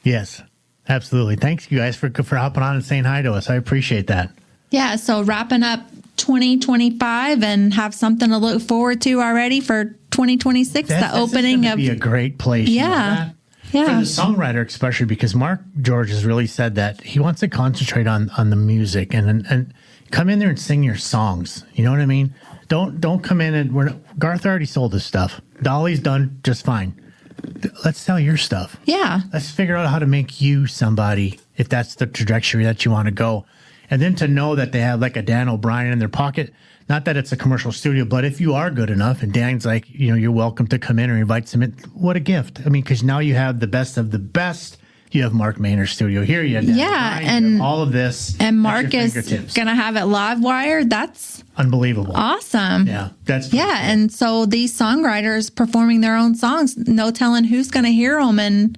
Yes, absolutely. Thanks, you guys, for hopping on and saying hi to us. I appreciate that. Yeah, so wrapping up 2025 and have something to look forward to already for 2026, the opening of... be a great place. Yeah. Yeah. For the songwriter, especially because Mark George has really said that he wants to concentrate on the music and come in there and sing your songs. You know what I mean? Don't come in and Garth already sold his stuff. Dolly's done just fine. Let's sell your stuff. Yeah. Let's figure out how to make you somebody if that's the trajectory that you want to go. And then to know that they have like a Dan O'Brien in their pocket. Not that it's a commercial studio, but if you are good enough and Dan's like, you're welcome to come in or invite some in, what a gift. I mean, because now you have the best of the best. You have Mark Mayner's studio here. You have Dan O'Brien, and all of this. And Mark is going to have it live wired. That's unbelievable. Awesome. Yeah. That's cool. And so these songwriters performing their own songs, no telling who's going to hear them and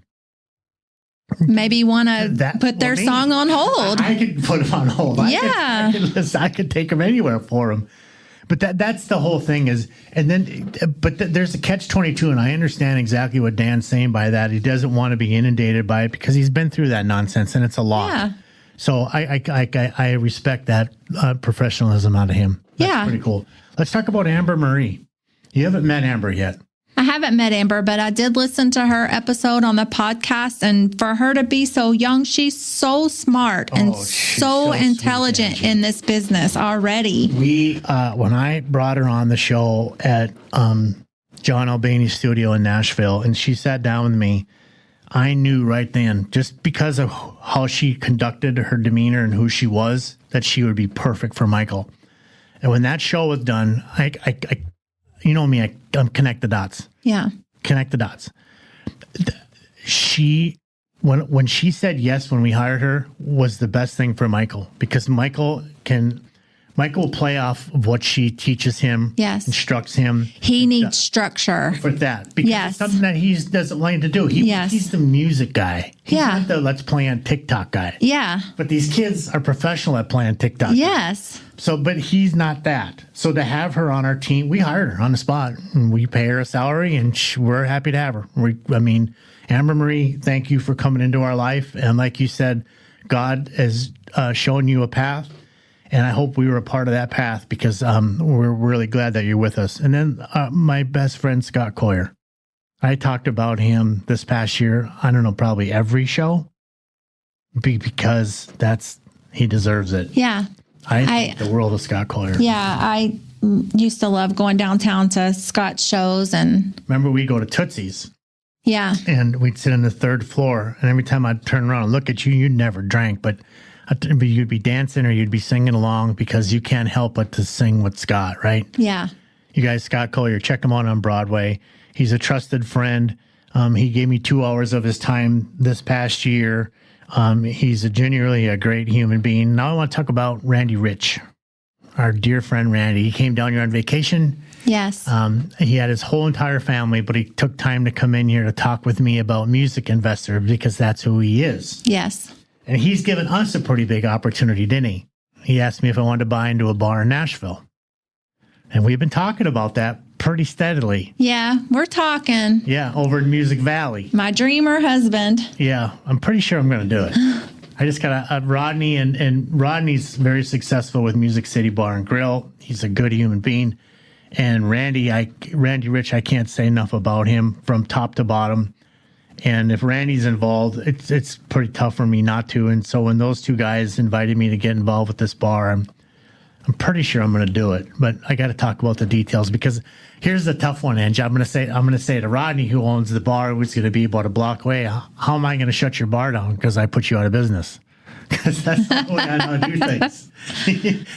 maybe want to put their song on hold. I could put them on hold. Yeah. I could take them anywhere for them. But that's the whole thing is, and then, there's a catch-22, and I understand exactly what Dan's saying by that. He doesn't want to be inundated by it because he's been through that nonsense, and it's a lot. Yeah. So I respect that professionalism out of him. That's pretty cool. Let's talk about Amber Marie. You haven't met Amber yet. I haven't met Amber, but I did listen to her episode on the podcast. And for her to be so young, she's so smart and so intelligent in this business already. When I brought her on the show at John Albany's studio in Nashville, and she sat down with me, I knew right then, just because of how she conducted her demeanor and who she was, that she would be perfect for Michael. And when that show was done, I you know me, I connect the dots. Yeah. Connect the dots. She, when she said yes when we hired her, was the best thing for Michael because Michael will play off of what she teaches him, instructs him. He needs structure. For that. Because it's something that he doesn't like to do. He's the music guy. He's not the let's play on TikTok guy. Yeah. But these kids are professional at playing TikTok. Yes. So, but he's not that. So to have her on our team, we hired her on the spot. And we pay her a salary, and we're happy to have her. Amber Marie, thank you for coming into our life. And like you said, God has shown you a path. And I hope we were a part of that path because we're really glad that you're with us. And then my best friend, Scott Coyer. I talked about him this past year, I don't know, probably every show because he deserves it. Yeah. I think the world of Scott Coyer. Yeah, I used to love going downtown to Scott's shows. And remember, we'd go to Tootsie's. Yeah. And we'd sit on the third floor. And every time I'd turn around and look at you, you never drank, but you'd be dancing or you'd be singing along because you can't help but to sing with Scott, right? Yeah. You guys, Scott Collier, check him out on Broadway. He's a trusted friend. He gave me 2 hours of his time this past year. He's genuinely a great human being. Now I want to talk about Randy Rich, our dear friend Randy. He came down here on vacation. Yes. He had his whole entire family, but he took time to come in here to talk with me about Music Investor because that's who he is. Yes. And he's given us a pretty big opportunity, didn't he? He asked me if I wanted to buy into a bar in Nashville. And we've been talking about that pretty steadily. Yeah, we're talking. Yeah, over in Music Valley. My dreamer husband. Yeah, I'm pretty sure I'm going to do it. I just got a Rodney, and Rodney's very successful with Music City Bar and Grill. He's a good human being. And Randy Rich, I can't say enough about him from top to bottom. And if Randy's involved, it's pretty tough for me not to. And so when those two guys invited me to get involved with this bar, I'm pretty sure I'm going to do it. But I got to talk about the details, because here's the tough one, Angie. I'm going to say to Rodney, who owns the bar, who's going to be about a block away, how am I going to shut your bar down? Because I put you out of business. Because that's not the way I know how to do things.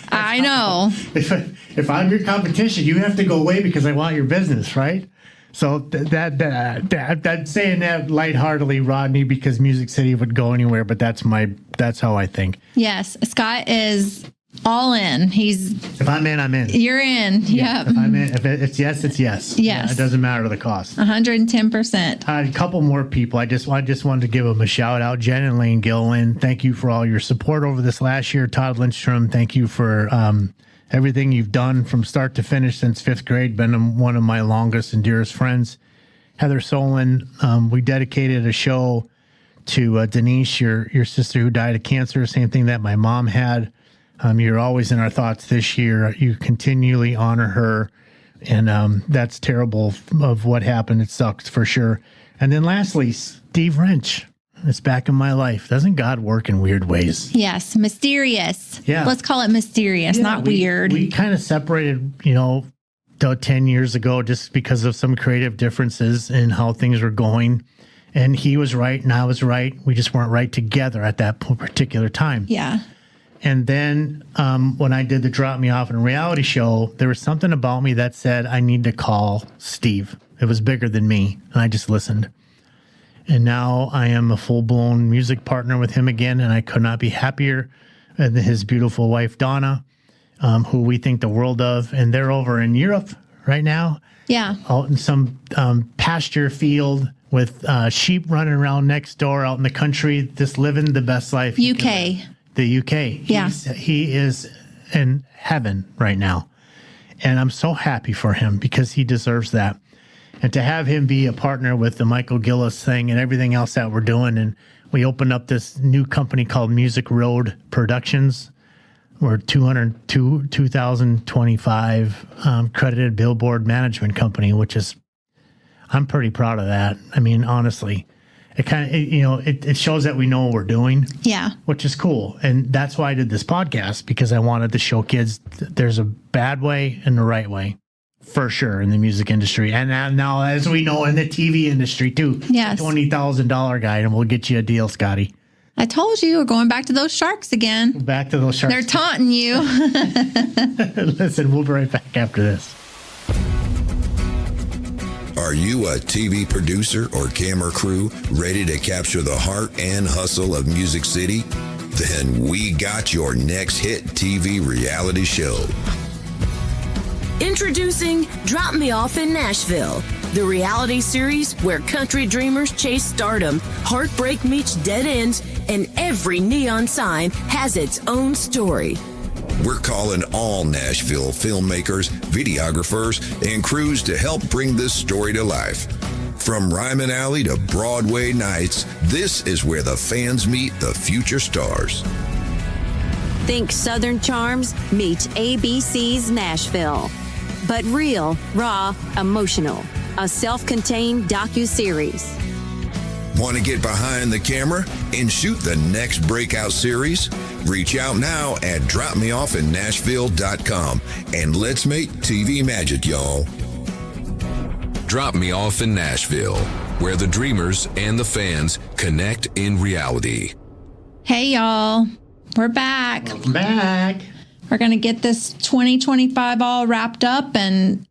I know. If I'm your competition, you have to go away because I want your business, right? So that's saying that lightheartedly, Rodney, because Music City would go anywhere, but that's how I think. Yes, Scott is all in. If I'm in, I'm in. You're in. Yeah. Yep. If I'm in, if it's yes, it's yes. Yes. Yeah, it doesn't matter the cost. 110%. A couple more people. I just wanted to give them a shout out. Jen and Lane Gillen, thank you for all your support over this last year. Todd Lindstrom, thank you for everything you've done from start to finish since 5th grade. Been one of my longest and dearest friends. Heather Solon, we dedicated a show to Denise, your sister who died of cancer. Same thing that my mom had. You're always in our thoughts this year. You continually honor her, and that's terrible of what happened. It sucks for sure. And then lastly, Steve Wrench is back in my life. Doesn't God work in weird ways? Yes, mysterious. Yeah. Let's call it mysterious, not weird. We kind of separated, 10 years ago just because of some creative differences in how things were going. And he was right and I was right. We just weren't right together at that particular time. Yeah. And then when I did the Drop Me Off in Reality show, there was something about me that said I need to call Steve. It was bigger than me, and I just listened. And now I am a full-blown music partner with him again, and I could not be happier. And his beautiful wife, Donna, who we think the world of, and they're over in Europe right now. Yeah. Out in some pasture field with sheep running around next door out in the country, just living the best life. UK. The UK. Yeah. He is in heaven right now. And I'm so happy for him because he deserves that. And to have him be a partner with the Michael Gillis thing and everything else that we're doing. And we opened up this new company called Music Road Productions. We're 2025 credited Billboard management company, which is, I'm pretty proud of that. I mean, honestly. It kind of, it shows that we know what we're doing. Yeah. Which is cool. And that's why I did this podcast, because I wanted to show kids there's a bad way and the right way, for sure, in the music industry. And now, as we know, in the TV industry, too. Yes. $20,000 guide, and we'll get you a deal, Scottie. I told you, we're going back to those sharks again. Back to those sharks. They're taunting you. Listen, we'll be right back after this. Are you a TV producer or camera crew ready to capture the heart and hustle of Music City? Then we got your next hit TV reality show. Introducing Drop Me Off in Nashville, the reality series where country dreamers chase stardom, heartbreak meets dead ends, and every neon sign has its own story. We're calling all Nashville filmmakers, videographers, and crews to help bring this story to life. From Ryman Alley to Broadway nights, this is where the fans meet the future stars. Think Southern Charms meets ABC's Nashville. But real, raw, emotional. A self-contained docuseries. Want to get behind the camera and shoot the next breakout series? Reach out now at dropmeoffinnashville.com and let's make TV magic, y'all. Drop Me Off in Nashville, where the dreamers and the fans connect in reality. Hey, y'all. We're back. Welcome back. We're going to get this 2025 all wrapped up and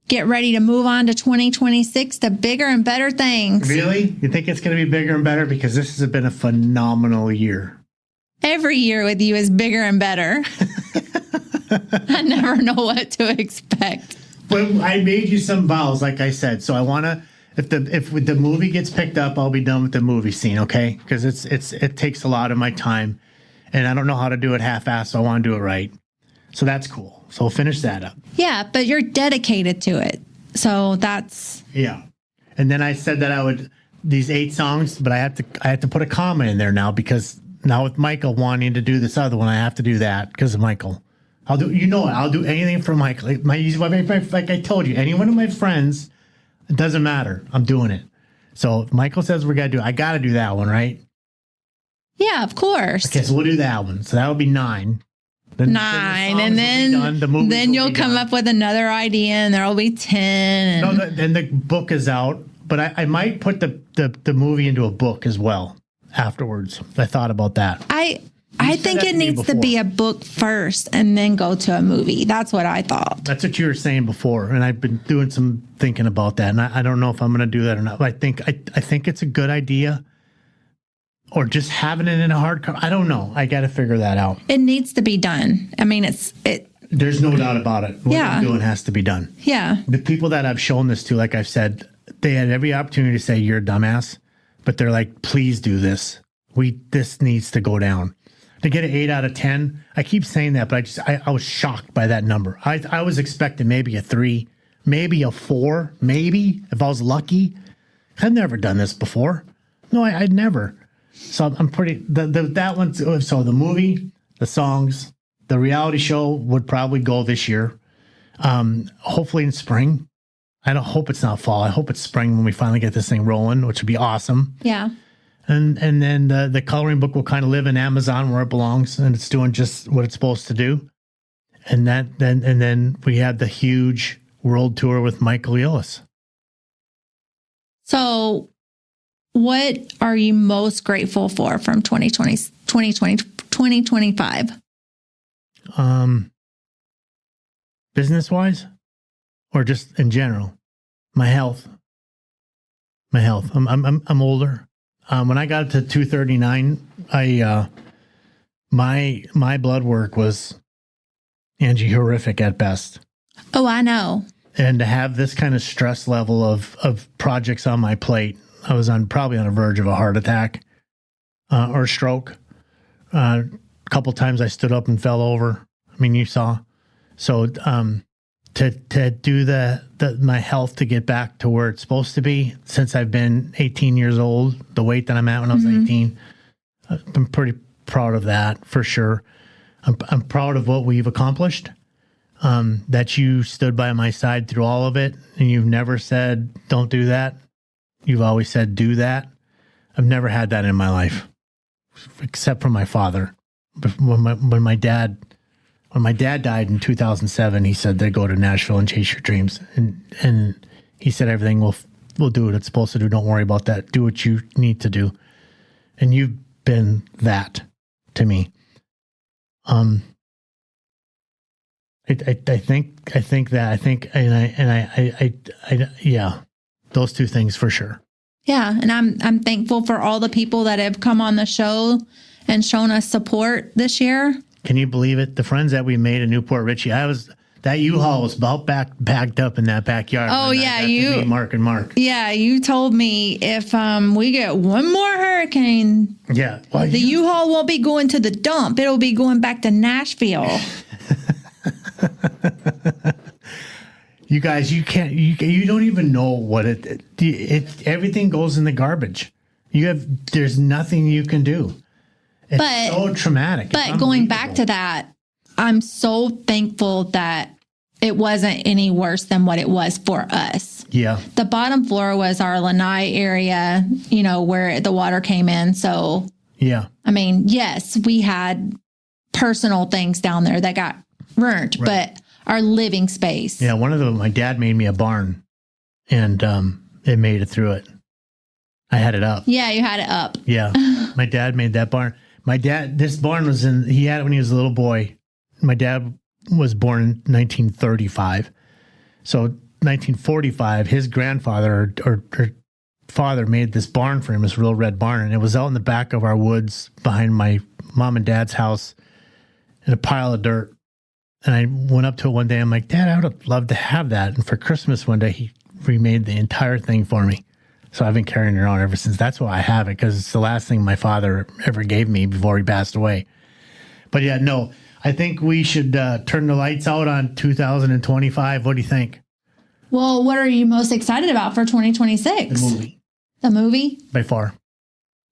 get ready to move on to 2026 to bigger and better things. Really? You think it's going to be bigger and better? Because this has been a phenomenal year. Every year with you is bigger and better. I never know what to expect. But I made you some vows, like I said. So I want to, if the movie gets picked up, I'll be done with the movie scene, okay? Because it takes a lot of my time, and I don't know how to do it half-assed, so I want to do it right. So that's cool. So we'll finish that up. Yeah, but you're dedicated to it. So that's... Yeah. And then I said that I would, these 8 songs, but I have to put a comma in there now, because now with Michael wanting to do this other one, I have to do that because of Michael. I'll do, I'll do anything for Mike. Like I told you, any one of my friends, it doesn't matter. I'm doing it. So if Michael says we got to do it, I got to do that one, right? Yeah, of course. Okay, so we'll do that one. So that'll be 9. Then and then you'll come up with another idea, and there'll be 10. No, then the book is out, but I might put the movie into a book as well afterwards. I thought about that. I think it needs to be a book first and then go to a movie. That's what I thought. That's what you were saying before, and I've been doing some thinking about that, and I don't know if I'm going to do that or not. But I think it's a good idea, or just having it in a hardcover. I don't know. I got to figure that out. It needs to be done. I mean, There's no doubt about it. What I'm doing has to be done. Yeah. The people that I've shown this to, like I've said, they had every opportunity to say you're a dumbass, but they're like, please do this. This needs to go down. To get an 8 out of 10, I keep saying that, but I was shocked by that number. I was expecting maybe a 3, maybe a 4, maybe if I was lucky. I've never done this before. No, I'd never. So I'm pretty that one. So the movie, the songs, the reality show would probably go this year. Hopefully in spring. I don't hope it's not fall. I hope it's spring when we finally get this thing rolling, which would be awesome. Yeah. And then the coloring book will kind of live in Amazon where it belongs, and it's doing just what it's supposed to do. And then we had the huge world tour with Michael Ealis. So what are you most grateful for from 2025? Business wise, or just in general? My health. I'm older. When I got to 239, my blood work was, Angie, horrific at best. Oh, I know. And to have this kind of stress level of projects on my plate, I was probably on the verge of a heart attack or stroke. A couple times I stood up and fell over. I mean, you saw. So to do my health to get back to where it's supposed to be since I've been 18 years old, the weight that I'm at when I was 18, I'm pretty proud of that for sure. I'm proud of what we've accomplished, that you stood by my side through all of it, and you've never said, don't do that. You've always said, do that. I've never had that in my life, except for my father. When my dad died in 2007, he said, they go to Nashville and chase your dreams. And he said, everything we'll do what it's supposed to do. Don't worry about that. Do what you need to do. And you've been that to me. I those two things for sure. Yeah. And I'm thankful for all the people that have come on the show and shown us support this year. Can you believe it? The friends that we made in Newport Richie, that U-Haul was about backed up in that backyard. Oh yeah, Mark and Mark. Yeah, you told me if we get one more hurricane, the U-Haul won't be going to the dump; it'll be going back to Nashville. You guys, you don't even know what it everything goes in the garbage. There's nothing you can do. It's so traumatic. But going back to that, I'm so thankful that it wasn't any worse than what it was for us. Yeah. The bottom floor was our Lanai area, where the water came in. So, yeah. I mean, yes, we had personal things down there that got ruined, but our living space. Yeah. My dad made me a barn, and it made it through it. I had it up. Yeah, you had it up. Yeah. My dad made that barn. This barn he had it when he was a little boy. My dad was born in 1935. So 1945, his grandfather or father made this barn for him, this real red barn. And it was out in the back of our woods behind my mom and dad's house in a pile of dirt. And I went up to it one day. I'm like, Dad, I would have loved to have that. And for Christmas one day, he remade the entire thing for me. So I've been carrying it around ever since. That's why I have it, because it's the last thing my father ever gave me before he passed away. But yeah, no, I think we should turn the lights out on 2025. What do you think? Well, what are you most excited about for 2026? The movie. The movie? By far.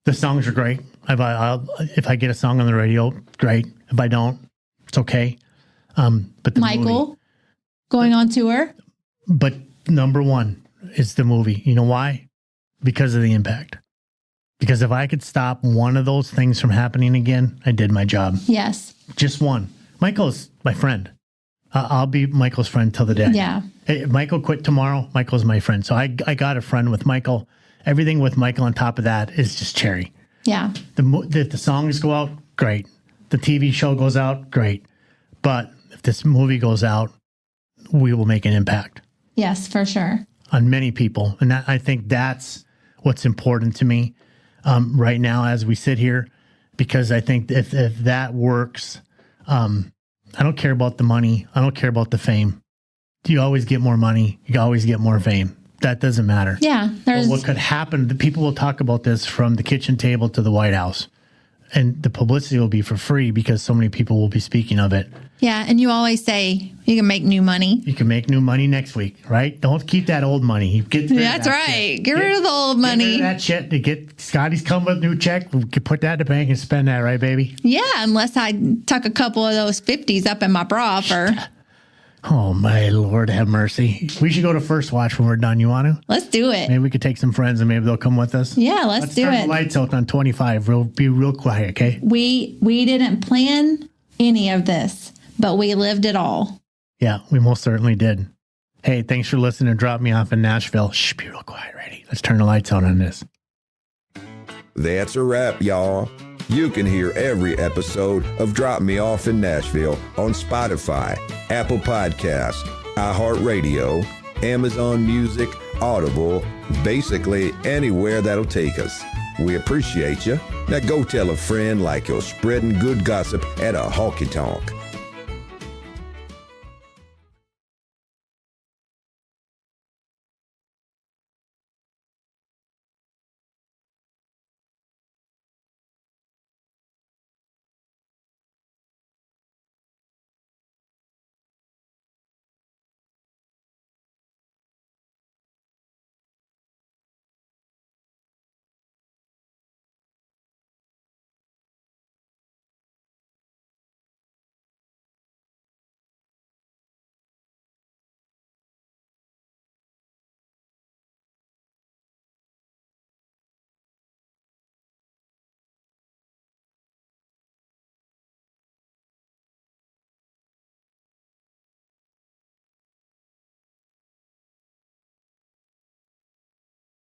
The songs are great. If I get a song on the radio, great. If I don't, it's okay. But Michael movie, going on tour. But number one is the movie. You know why? Because of the impact. Because if I could stop one of those things from happening again, I did my job. Yes. Just one. Michael's my friend. I'll be Michael's friend till the day. Yeah. Hey, Michael quit tomorrow. Michael's my friend. So I got a friend with Michael. Everything with Michael on top of that is just cherry. Yeah. The songs go out, great. The TV show goes out, great. But if this movie goes out, we will make an impact. Yes, for sure. On many people. And I think that's what's important to me right now as we sit here. Because I think if that works, I don't care about the money. I don't care about the fame. You always get more money. You always get more fame. That doesn't matter. Yeah. But what could happen, the people will talk about this from the kitchen table to the White House. And the publicity will be for free because so many people will be speaking of it. Yeah. And you always say you can make new money. You can make new money next week, right? Don't keep that old money. That's right. Shit. Get rid of the old money. Get rid of that shit to get Scotty's come with a new check. We can put that in the bank and spend that, right, baby? Yeah. Unless I tuck a couple of those 50s up in my bra for... Oh, my Lord, have mercy. We should go to First Watch when we're done. You want to? Let's do it. Maybe we could take some friends and maybe they'll come with us. Yeah, let's do turn it. The lights out on 25. We'll be real quiet, okay? We didn't plan any of this, but we lived it all. Yeah, we most certainly did. Hey, thanks for listening to Drop Me Off in Nashville. Shh, be real quiet, ready? Let's turn the lights out on this. That's a wrap, y'all. You can hear every episode of Drop Me Off in Nashville on Spotify, Apple Podcasts, iHeartRadio, Amazon Music, Audible, basically anywhere that'll take us. We appreciate you. Now go tell a friend like you're spreading good gossip at a honky-tonk.